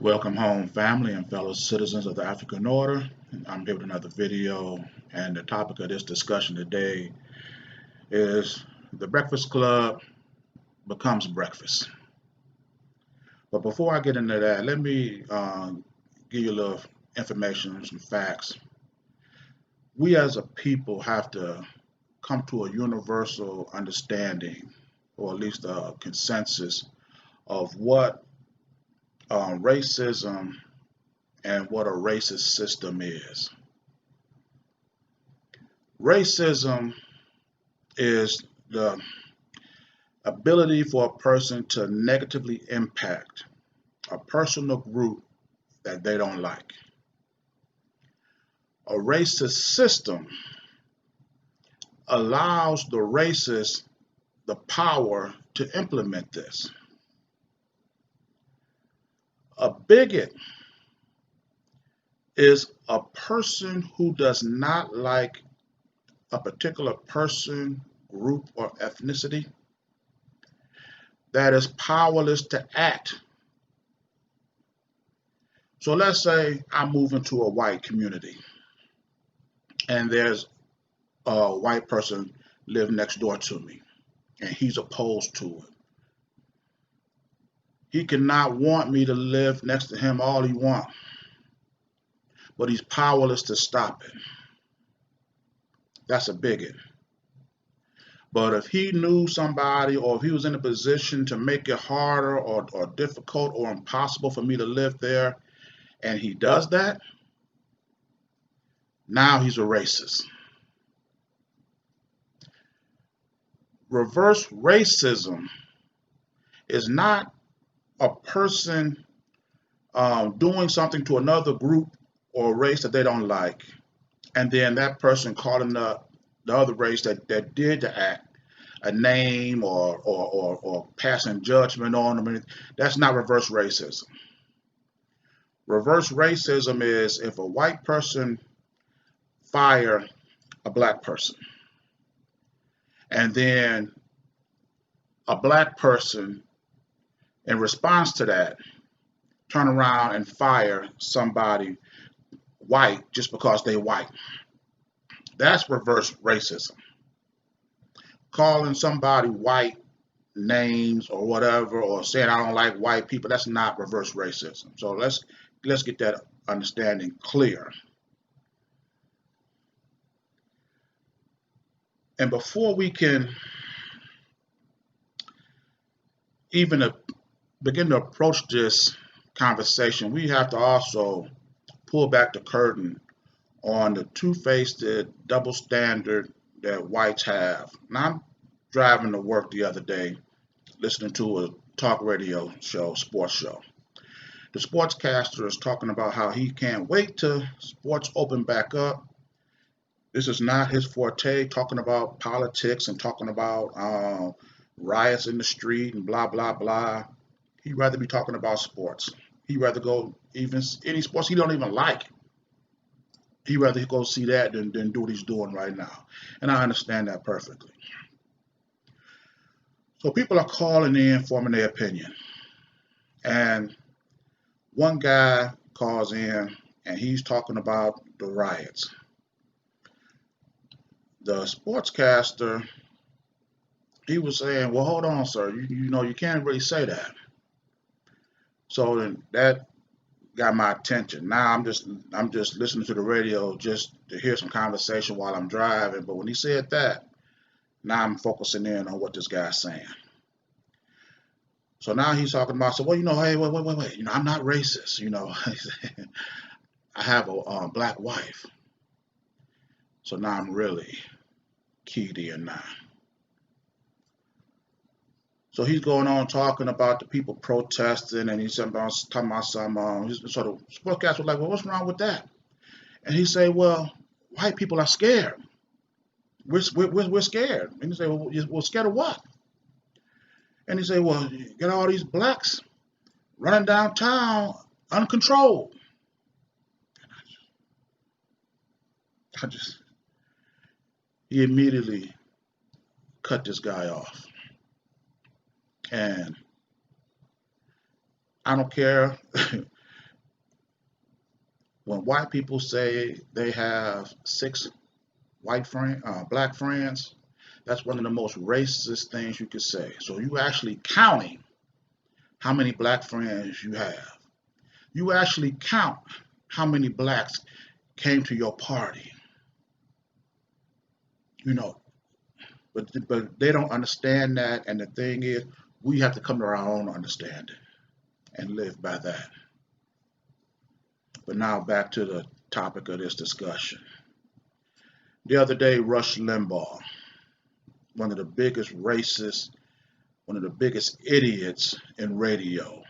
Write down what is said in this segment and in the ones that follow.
Welcome home, family and fellow citizens of the African Order. I'm here with another video, and the topic of this discussion today is the Breakfast Club becomes breakfast. But before I get into that, let me give you a little information, some facts. We as a people have to come to a universal understanding, or at least a consensus, of what racism and what a racist system is. Racism is the ability for a person to negatively impact a person or group that they don't like. A racist system allows the racist the power to implement this. A bigot is a person who does not like a particular person, group, or ethnicity that is powerless to act. So let's say I move into a white community and there's a white person live next door to me and he's opposed to it. He cannot want me to live next to him all he wants, but he's powerless to stop it. That's a bigot. But if he knew somebody, or if he was in a position to make it harder or difficult or impossible for me to live there, and he does that, now he's a racist. Reverse racism is not a person doing something to another group or race that they don't like, and then that person calling the other race that did the act a name or passing judgment on them. That's not reverse racism. Reverse racism is if a white person fire a black person, and then a black person, in response to that, turn around and fire somebody white just because they white. That's reverse racism. Calling somebody white names or whatever, or saying I don't like white people, that's not reverse racism. So let's get that understanding clear. And before we can even begin to approach this conversation, we have to also pull back the curtain on the two-faced double standard that whites have. Now, I'm driving to work the other day, listening to a talk radio show, sports show. The sportscaster is talking about how he can't wait till sports open back up. This is not his forte, talking about politics and talking about riots in the street and blah, blah, blah. He'd rather be talking about sports. He'd rather go even any sports he don't even like. He'd rather go see that than do what he's doing right now. And I understand that perfectly. So people are calling in, forming their opinion. And one guy calls in and he's talking about the riots. The sportscaster, he was saying, well, hold on, sir. You know, you can't really say that. So then that got my attention. Now I'm just listening to the radio just to hear some conversation while I'm driving. But when he said that, now I'm focusing in on what this guy's saying. So now he's talking about, so well, you know, hey, wait, you know, I'm not racist. You know, I have a black wife. So now I'm really keyed in now. So he's going on talking about the people protesting, and he's talking about some. So the sportscaster was like, "Well, what's wrong with that?" And he said, "Well, white people are scared. We're scared." And he said, "Well, scared of what?" And he said, "Well, you get all these blacks running downtown uncontrolled." I just he immediately cut this guy off. And I don't care When white people say they have six black friends, that's one of the most racist things you could say. So you actually counting how many black friends you have. You actually count how many blacks came to your party. You know, but they don't understand that. And the thing is, we have to come to our own understanding and live by that. But now back to the topic of this discussion. The other day, Rush Limbaugh, one of the biggest racists, one of the biggest idiots in radio,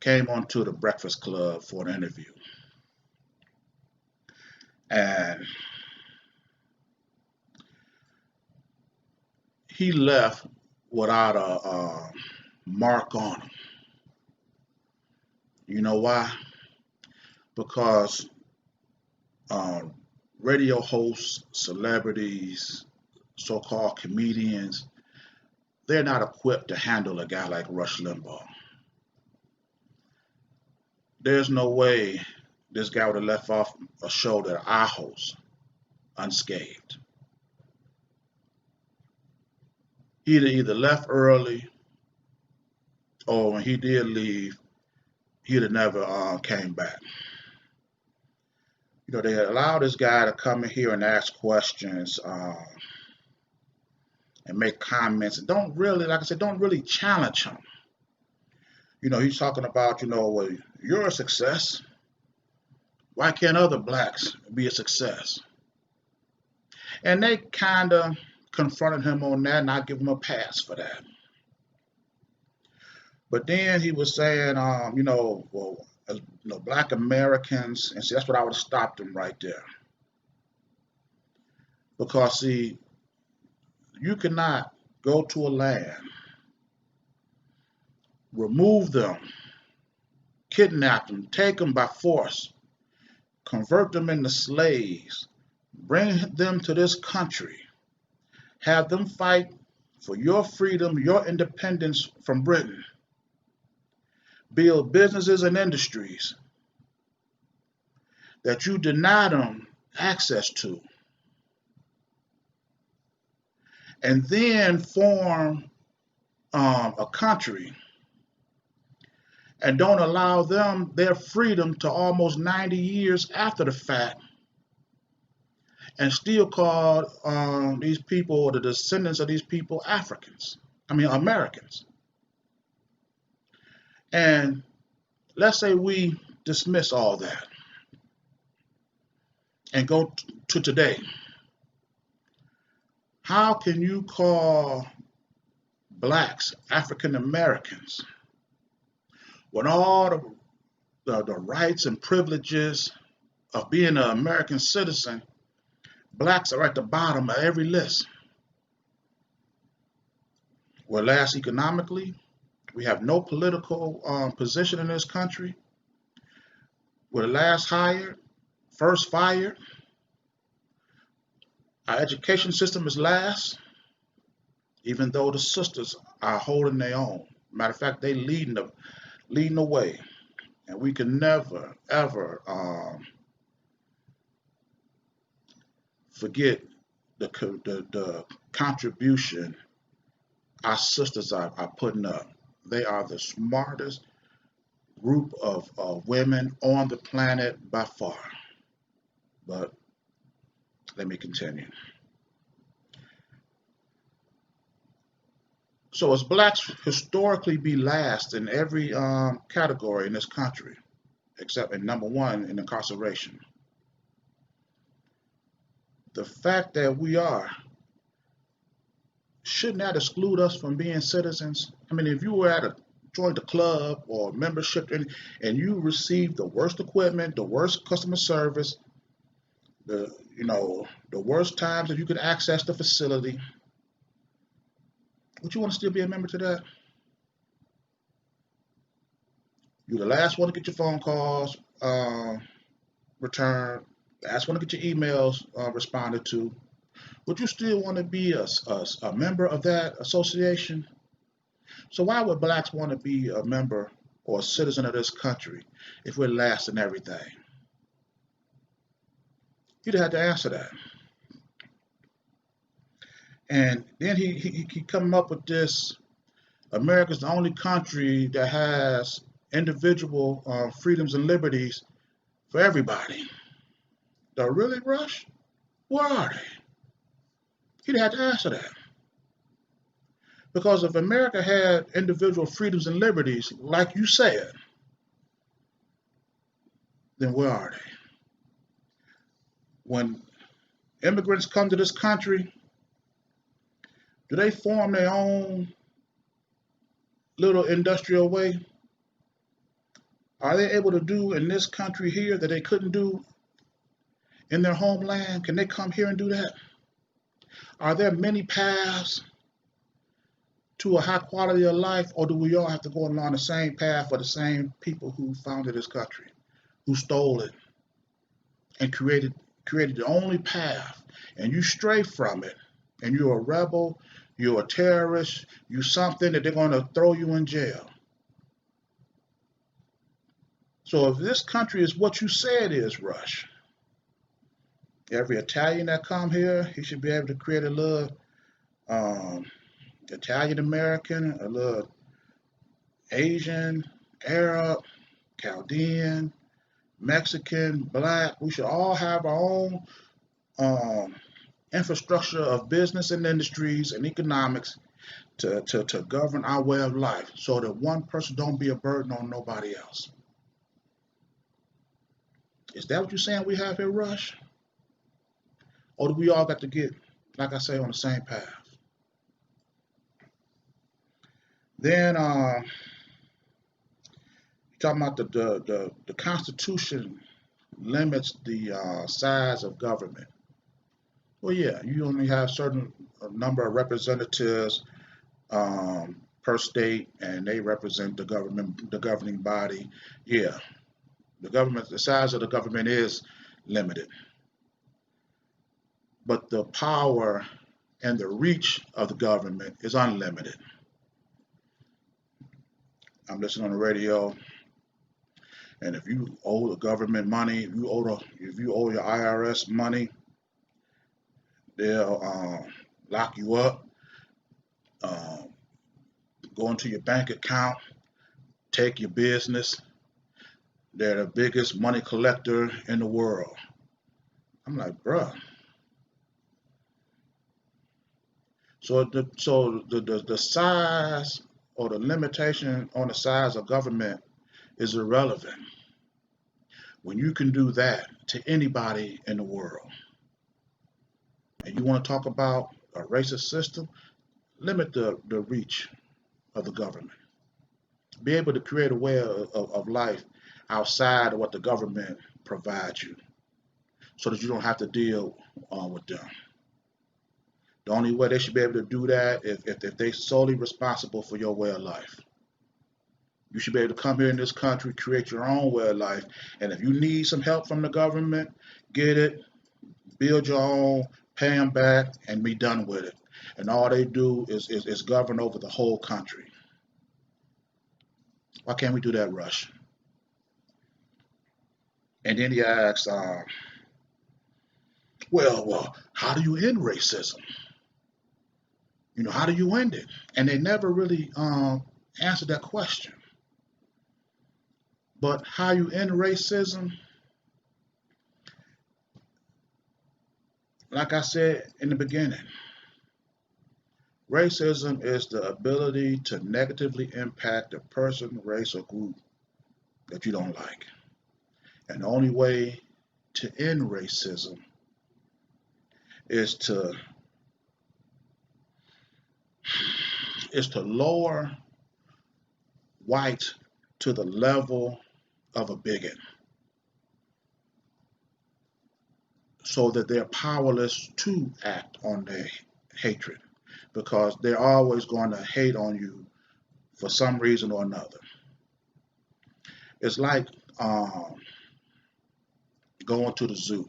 came onto the Breakfast Club for an interview. And he left without a mark on him. You know why? Because um, radio hosts, celebrities, so-called comedians, they're not equipped to handle a guy like Rush Limbaugh. There's no way this guy would have left off a show that I host unscathed. He'd either left early, or when he did leave, he'd have never came back. You know, they allow this guy to come in here and ask questions and make comments, and don't really, like I said, don't really challenge him. You know, he's talking about, well, you're a success. Why can't other blacks be a success? And they kind of confronted him on that, and I give him a pass for that. But then he was saying, well, as black Americans, and see, that's what I would have stopped him right there. Because, see, you cannot go to a land, remove them, kidnap them, take them by force, convert them into slaves, bring them to this country, have them fight for your freedom, your independence from Britain, build businesses and industries that you deny them access to, and then form a country and don't allow them their freedom to almost 90 years after the fact, and still call these people, or the descendants of these people, Americans. And let's say we dismiss all that and go to today. How can you call blacks African Americans when all the rights and privileges of being an American citizen, blacks are at the bottom of every list? We're last economically. We have no political position in this country. We're last hired, first fired. Our education system is last, even though the sisters are holding their own. Matter of fact, they leading the way, and we can never ever forget the contribution our sisters are putting up. They are the smartest group of women on the planet by far. But let me continue. So as blacks historically be last in every category in this country, except in number one in incarceration. The fact that we are shouldn't that exclude us from being citizens? I mean, if you were joined a club or membership and you received the worst equipment, the worst customer service, the worst times that you could access the facility, would you want to still be a member to that? You're the last one to get your phone calls returned, last one to get your emails responded to. Would you still want to be a member of that association? So why would blacks want to be a member or a citizen of this country if we're last in everything? He'd have had to answer that. And then he come up with this: America's the only country that has individual freedoms and liberties for everybody. The really rush? Where are they? He'd have to answer that. Because if America had individual freedoms and liberties, like you said, then where are they? When immigrants come to this country, do they form their own little industrial way? Are they able to do in this country here that they couldn't do in their homeland? Can they come here and do that? Are there many paths to a high quality of life, or do we all have to go along the same path for the same people who founded this country, who stole it and created the only path, and you stray from it, and you're a rebel, you're a terrorist, you're something that they're going to throw you in jail? So if this country is what you say it is, Rush, every Italian that come here, he should be able to create a little Italian American, a little Asian, Arab, Chaldean, Mexican, Black. We should all have our own infrastructure of business and industries and economics to govern our way of life, so that one person don't be a burden on nobody else. Is that what you're saying we have here, Rush? Or do we all got to get, like I say, on the same path? Then talking about the Constitution limits the size of government. Well, yeah, you only have certain number of representatives per state, and they represent the government, the governing body. Yeah, the size of the government is limited, but the power and the reach of the government is unlimited. I'm listening on the radio, and if you owe the government money, if you owe your IRS money, they'll lock you up, um, go into your bank account, take your business. They're the biggest money collector in the world. I'm like, bruh. So the size or the limitation on the size of government is irrelevant when you can do that to anybody in the world. And you want to talk about a racist system? Limit the reach of the government. Be able to create a way of life outside of what the government provides you, so that you don't have to deal with them. The only way they should be able to do that if they're solely responsible for your way of life. You should be able to come here in this country, create your own way of life, and if you need some help from the government, get it, build your own, pay them back, and be done with it. And all they do is govern over the whole country. Why can't we do that, Rush? And then he asks, well, how do you end racism? How do you end it? And they never really answered that question. But how you end racism, like I said in the beginning, racism is the ability to negatively impact a person, race, or group that you don't like. And the only way to end racism is to lower whites to the level of a bigot, so that they're powerless to act on their hatred, because they're always going to hate on you for some reason or another. It's like going to the zoo,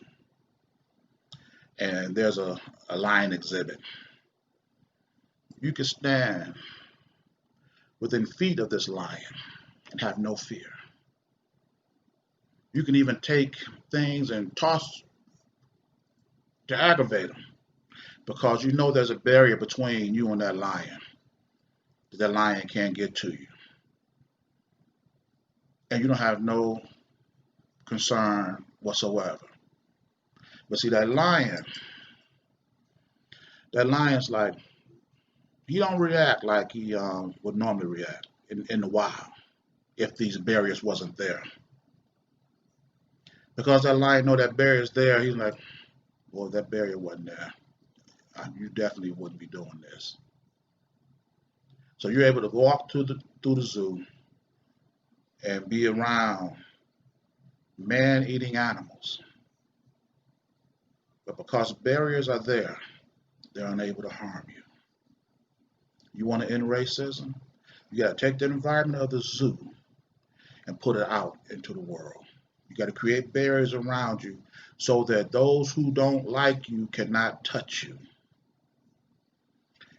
and there's a lion exhibit. You can stand within feet of this lion, and have no fear. You can even take things and toss to aggravate them because you know there's a barrier between you and that lion. That lion can't get to you. And you don't have no concern whatsoever. But see, that lion's like, he don't react like he would normally react in the wild if these barriers wasn't there. Because that lion know that barrier's there, he's like, well, if that barrier wasn't there, you definitely wouldn't be doing this. So you're able to walk through the zoo and be around man-eating animals. But because barriers are there, they're unable to harm you. You want to end racism? You got to take the environment of the zoo and put it out into the world. You got to create barriers around you so that those who don't like you cannot touch you.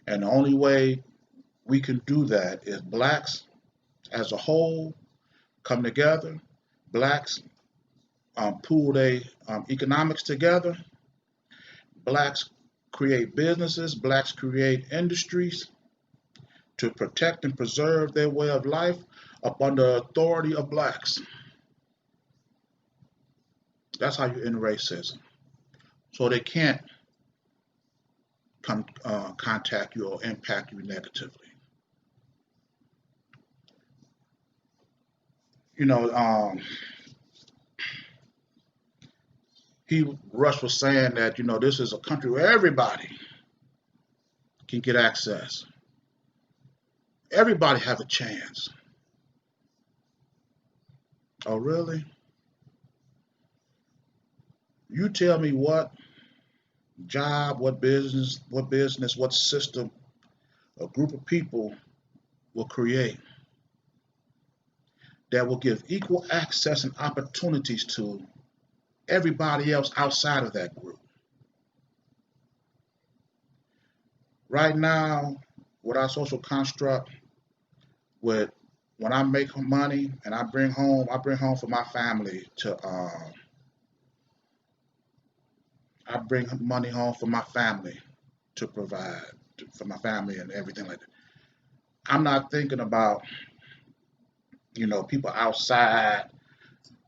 And the only way we can do that is blacks as a whole come together, blacks pool their economics together, blacks create businesses, blacks create industries to protect and preserve their way of life up under authority of blacks. That's how you end racism. So they can't contact you or impact you negatively. You know, Rush was saying that, this is a country where everybody can get access. Everybody have a chance. Oh, really? You tell me what job, what business, what system a group of people will create that will give equal access and opportunities to everybody else outside of that group. Right now, with our social construct, with when I make money and I bring home for my family I bring money home for my family to provide for my family and everything like that. I'm not thinking about, people outside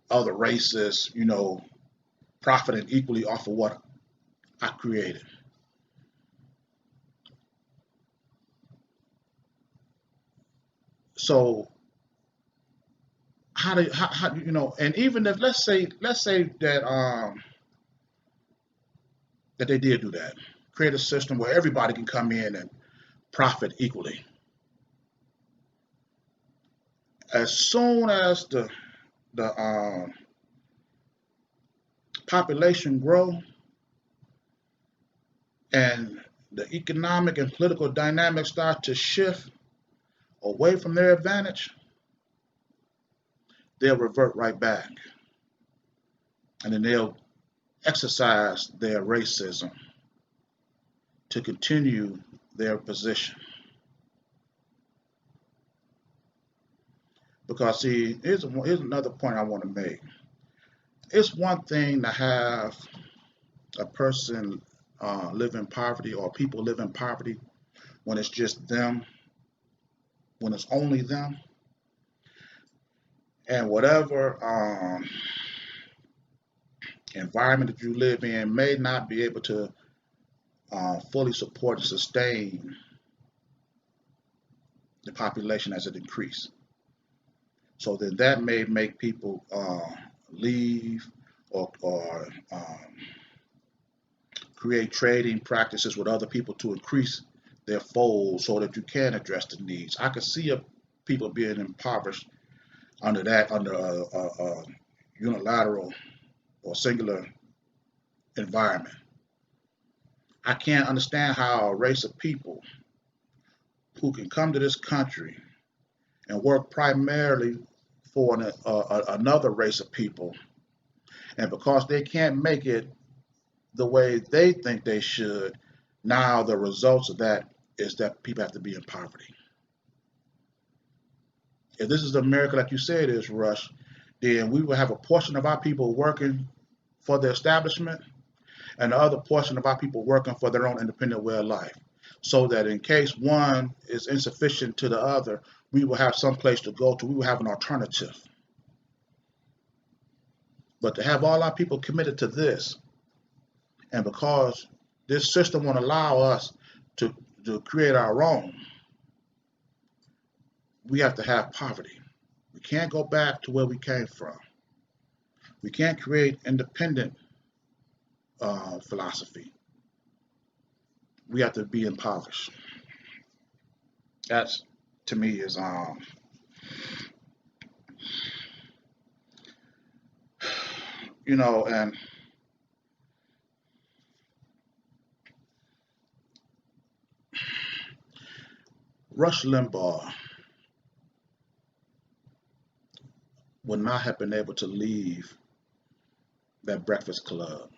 other races, profiting equally off of what I created. So how and even if let's say that they did do that, create a system where everybody can come in and profit equally. As soon as the population grow and the economic and political dynamics start to shift away from their advantage, they'll revert right back. And then they'll exercise their racism to continue their position. Because see, here's another point I want to make. It's one thing to have a person live in poverty or people live in poverty when it's just them, when it's only them, and whatever environment that you live in may not be able to fully support and sustain the population as it increases. So then that may make people leave or create trading practices with other people to increase their fold so that you can address the needs. I could see people being impoverished under a unilateral or singular environment. I can't understand how a race of people who can come to this country and work primarily for another race of people, and because they can't make it the way they think they should, now the results of that is that people have to be in poverty. If this is America, like you said, is Rush, then we will have a portion of our people working for the establishment and the other portion of our people working for their own independent way of life. So that in case one is insufficient to the other, we will have some place to go to. We will have an alternative. But to have all our people committed to this, and because this system won't allow us to, to create our own, we have to have poverty. We can't go back to where we came from. We can't create independent philosophy. We have to be impoverished. That's to me is and Rush Limbaugh would not have been able to leave that Breakfast Club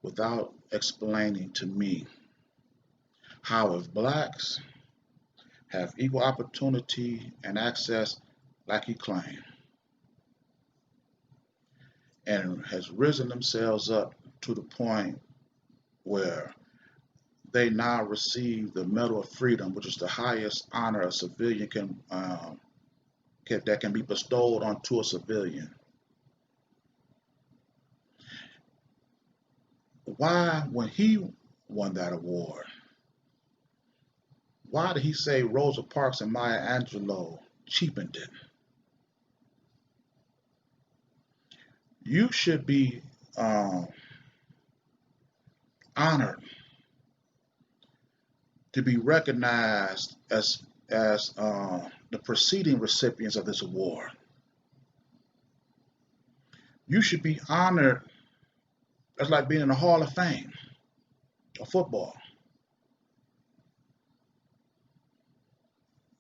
without explaining to me how if blacks have equal opportunity and access like he claimed, and has risen themselves up to the point where they now receive the Medal of Freedom, which is the highest honor a civilian that can be bestowed onto a civilian. Why, when he won that award, why did he say Rosa Parks and Maya Angelou cheapened it? You should be honored to be recognized as the preceding recipients of this award. You should be honored. That's like being in the Hall of Fame of football.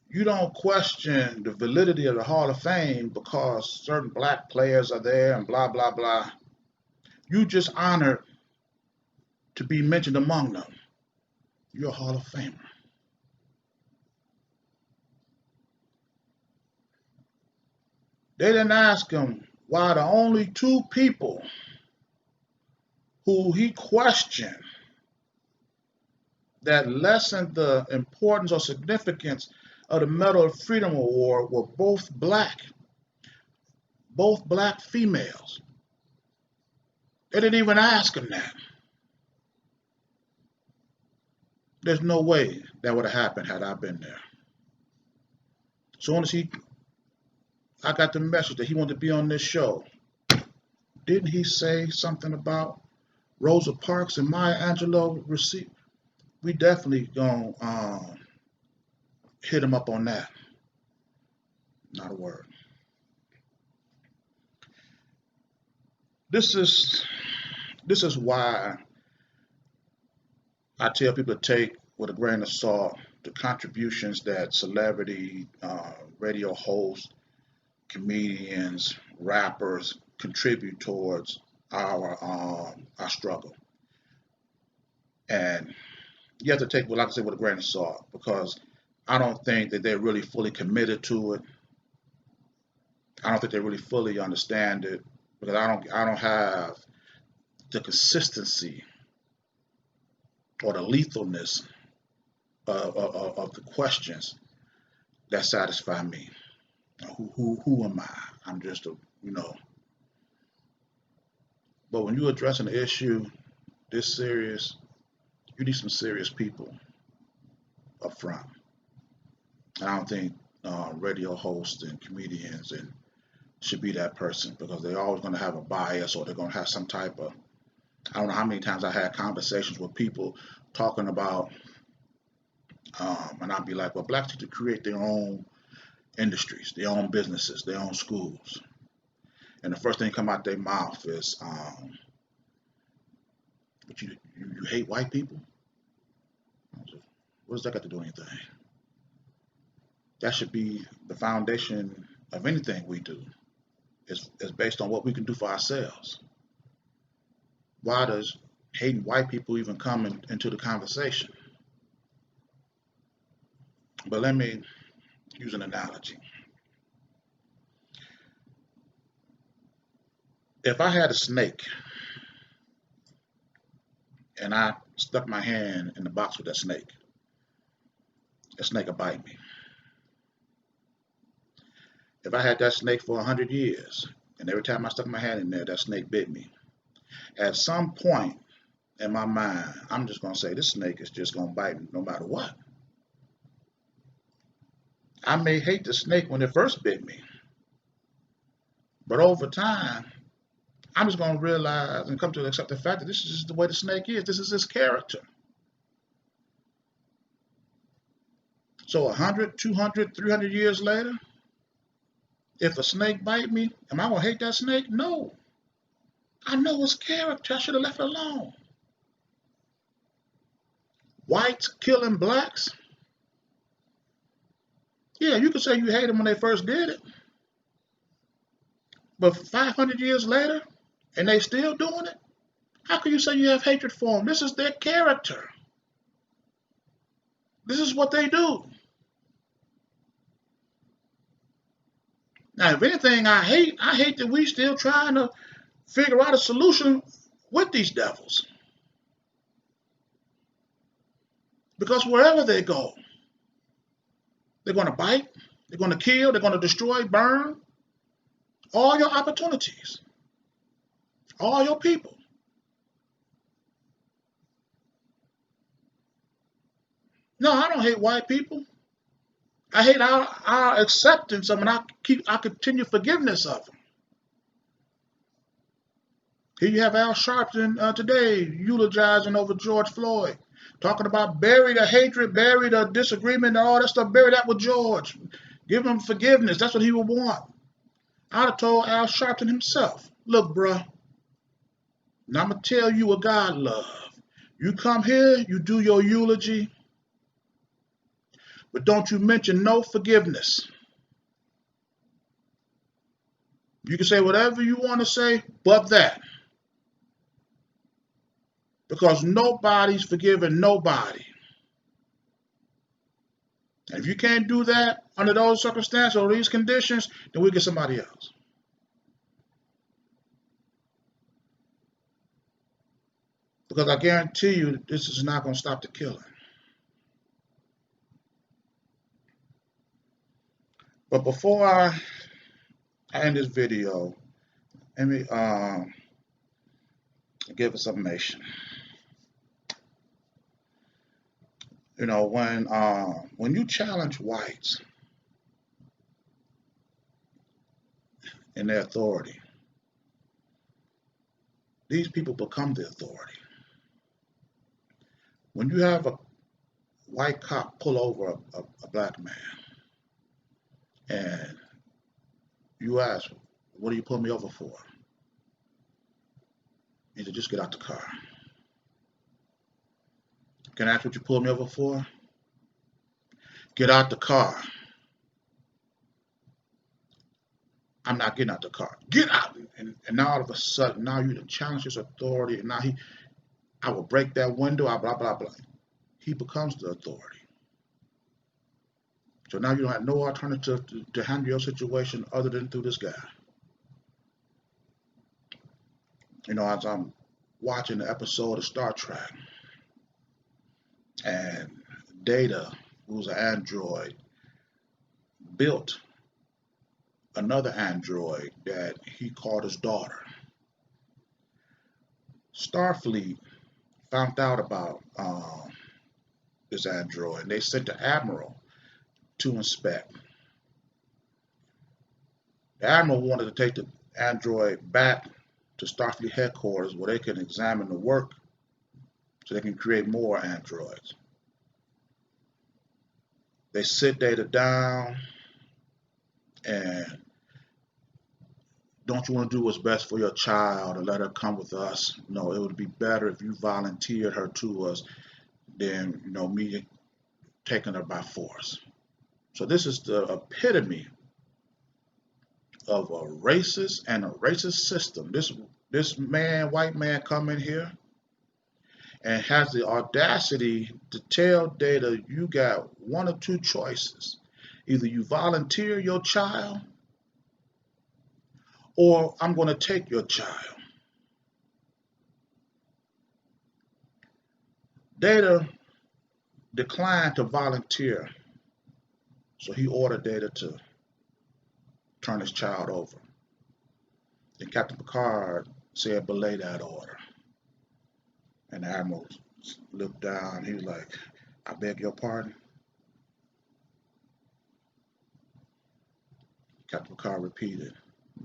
You don't question the validity of the Hall of Fame because certain black players are there and blah, blah, blah. You just honored to be mentioned among them. You're a Hall of Famer. They didn't ask him why the only two people who he questioned that lessened the importance or significance of the Medal of Freedom Award were both black females. They didn't even ask him that. There's no way that would have happened had I been there. As soon as I got the message that he wanted to be on this show, didn't he say something about Rosa Parks and Maya Angelou receipt? We definitely gonna hit him up on that. Not a word. This is why I tell people to take with a grain of salt the contributions that celebrity radio hosts, comedians, rappers contribute towards our struggle. And you have to take, well, like I said, with a grain of salt because I don't think that they're really fully committed to it. I don't think they really fully understand it because I don't have the consistency or the lethalness of the questions that satisfy me. Who am I? I'm just But when you're addressing an issue this serious, you need some serious people up front. And I don't think radio hosts and comedians and should be that person because they're always going to have a bias or they're going to have some type of. I don't know how many times I had conversations with people talking about, and I'd be like, well, blacks need to create their own industries, their own businesses, their own schools. And the first thing come out their mouth is, but you hate white people? What does that got to do with anything? That should be the foundation of anything we do. Is based on what we can do for ourselves. Why does hating white people even come into the conversation? But let me use an analogy. If I had a snake and I stuck my hand in the box with that snake would bite me. If I had that snake for 100 years and every time I stuck my hand in there, that snake bit me, at some point in my mind, I'm just going to say this snake is just going to bite me no matter what. I may hate the snake when it first bit me, but over time, I'm just going to realize and come to accept the fact that this is just the way the snake is. This is his character. So 100, 200, 300 years later, if a snake bite me, am I going to hate that snake? No. I know his character. I should have left it alone. Whites killing blacks. Yeah, you could say you hate them when they first did it. But 500 years later, and they still doing it? How can you say you have hatred for them? This is their character. This is what they do. Now, if anything I hate that we still trying to figure out a solution with these devils. Because wherever they go, they're going to bite, they're going to kill, they're going to destroy, burn all your opportunities, all your people. No, I don't hate white people. I hate our acceptance of them, and I continue forgiveness of them. Here you have Al Sharpton today eulogizing over George Floyd, talking about bury the hatred, bury the disagreement, and all that stuff. Bury that with George. Give him forgiveness. That's what he would want. I'd have told Al Sharpton himself, look, bruh, now I'm going to tell you what God loves. You come here, you do your eulogy, but don't you mention no forgiveness. You can say whatever you want to say, but that. Because nobody's forgiving nobody. And if you can't do that under those circumstances or these conditions, then we'll get somebody else. Because I guarantee you this is not going to stop the killing. But before I end this video, let me give a summation. You know, when you challenge whites in their authority, these people become the authority. When you have a white cop pull over a black man and you ask, what do you pull me over for? He said, just get out the car. Can I ask what you pulled me over for? Get out the car. I'm not getting out the car. Get out. And now all of a sudden, now you done challenge his authority, and now I will break that window, blah, blah, blah. He becomes the authority. So now you don't have no alternative to handle your situation other than through this guy. You know, as I'm watching the episode of Star Trek, and Data, who's an android, built another android that he called his daughter. Starfleet found out about this android, and they sent the admiral to inspect. The admiral wanted to take the android back to Starfleet headquarters where they can examine the work so they can create more androids. They sit Data down and, don't you want to do what's best for your child and let her come with us? No, it would be better if you volunteered her to us than, me taking her by force. So this is the epitome of a racist and a racist system. This white man come in here and has the audacity to tell Data, you got one or two choices. Either you volunteer your child or I'm going to take your child. Data declined to volunteer, so he ordered Data to turn his child over. Then Captain Picard said, belay that order. And the Admiral looked down. He was like, I beg your pardon? Captain Picard repeated,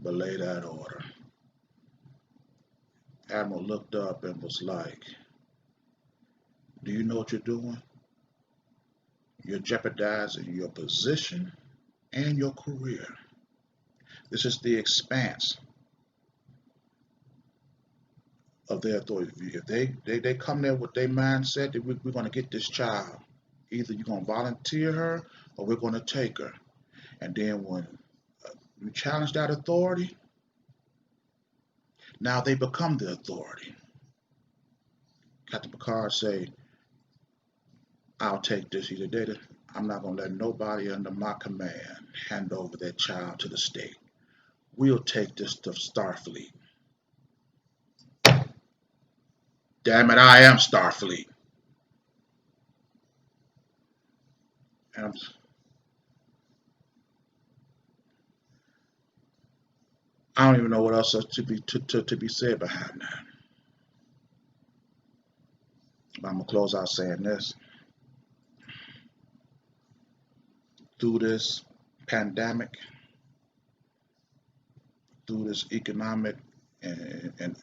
belay that order. Admiral looked up and was like, do you know what you're doing? You're jeopardizing your position and your career. This is the expanse of their authority. If they come there with their mindset that we're going to get this child, either you're going to volunteer her or we're going to take her. And then when you challenge that authority, now they become the authority. Captain Picard say, I'll take this either Data. I'm not going to let nobody under my command hand over that child to the state. We'll take this to Starfleet. Damn it, I am Starfleet. And I don't even know what else to be said behind that. But I'm going to close out saying this. Through this pandemic, through this economic and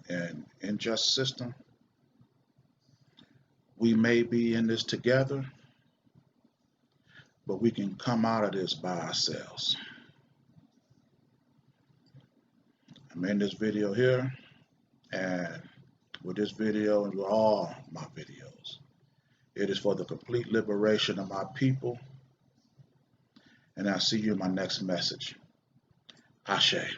unjust system, we may be in this together, but we can come out of this by ourselves. I'm in this video here, and with this video and with all my videos, it is for the complete liberation of my people, and I'll see you in my next message. Ashe.